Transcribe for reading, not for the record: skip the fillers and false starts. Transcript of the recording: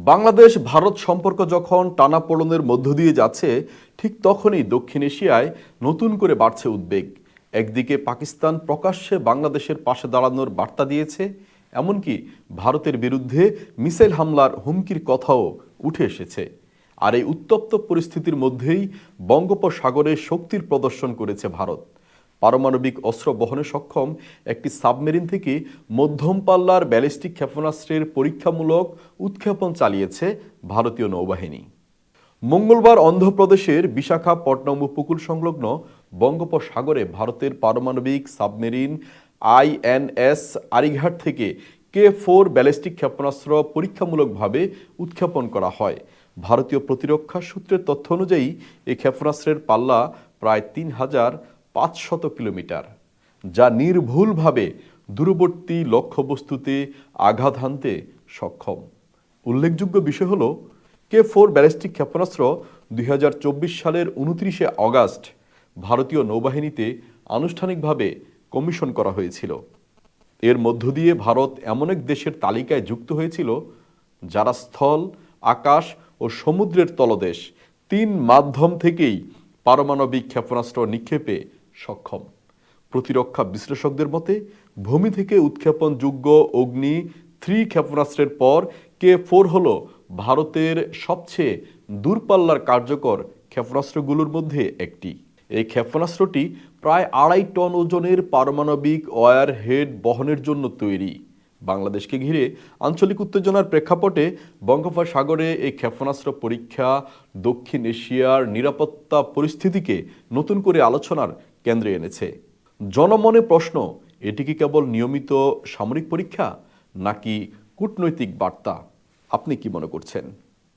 বাংলাদেশ ভারত সম্পর্ক যখন টানাপোড়েনের মধ্য দিয়ে যাচ্ছে, ঠিক তখনই দক্ষিণ এশিয়ায় নতুন করে বাড়ছে উদ্বেগ। একদিকে পাকিস্তান প্রকাশ্যে বাংলাদেশের পাশে দাঁড়ানোর বার্তা দিয়েছে, এমনকি ভারতের বিরুদ্ধে মিসাইল হামলার হুমকির কথাও উঠে এসেছে। আর এই উত্তপ্ত পরিস্থিতির মধ্যেই বঙ্গোপসাগরে শক্তির প্রদর্শন করেছে ভারত। পারমাণবিক অস্ত্র বহনে সক্ষম একটি সাবমেরিন থেকে মধ্যম পাল্লার ব্যালিস্টিক ক্ষেপণাস্ত্রের পরীক্ষামূলক উৎক্ষেপণ চালিয়েছে ভারতীয় নৌবাহিনী। মঙ্গলবার অন্ধ্রপ্রদেশের বিশাখাপট্টনম উপকূল সংলগ্ন বঙ্গোপসাগরে ভারতের পারমাণবিক সাবমেরিন INS আরিঘাট থেকে K4 ব্যালিস্টিক ক্ষেপণাস্ত্র পরীক্ষামূলকভাবে উৎক্ষেপণ করা হয়। ভারতীয় প্রতিরক্ষা সূত্রের তথ্য অনুযায়ী এই ক্ষেপণাস্ত্রের পাল্লা প্রায় ৩,৫০০ কিলোমিটার, যা নির্ভুলভাবে দূরবর্তী লক্ষ্যবস্তুতে আঘাত হানতে সক্ষম। উল্লেখযোগ্য বিষয় হল, K4 ব্যালিস্টিক ক্ষেপণাস্ত্র ২০২৪ সালের ২৯শে অগাস্ট ভারতীয় নৌবাহিনীতে আনুষ্ঠানিকভাবে কমিশন করা হয়েছিল। এর মধ্য দিয়ে ভারত এমন এক দেশের তালিকায় যুক্ত হয়েছিল যারা স্থল, আকাশ ও সমুদ্রের তলদেশ তিন মাধ্যম থেকেই পারমাণবিক ক্ষেপণাস্ত্র নিক্ষেপে সক্ষম। প্রতিরক্ষা বিশ্লেষকদের মতে, ভূমি থেকে উৎক্ষেপণযোগ্য অগ্নি 3 ক্ষেপণাস্ত্রের পর K4 হল ভারতের সবচেয়ে দূরপাল্লার কার্যকর ক্ষেপণাস্ত্রগুলোর মধ্যে একটি। এই ক্ষেপণাস্ত্রটি প্রায় ২.৫ টন ওজনের পারমাণবিক ওয়ার হেড বহনের জন্য তৈরি। বাংলাদেশকে ঘিরে আঞ্চলিক উত্তেজনার প্রেক্ষাপটে বঙ্গোপসাগরে এই ক্ষেপণাস্ত্র পরীক্ষা দক্ষিণ এশিয়ার নিরাপত্তা পরিস্থিতিকে নতুন করে আলোচনার কেন্দ্রে এনেছে। জনমনে প্রশ্ন, এটি কি কেবল নিয়মিত সামরিক পরীক্ষা নাকি কূটনৈতিক বার্তা? আপনি কি মনে করছেন?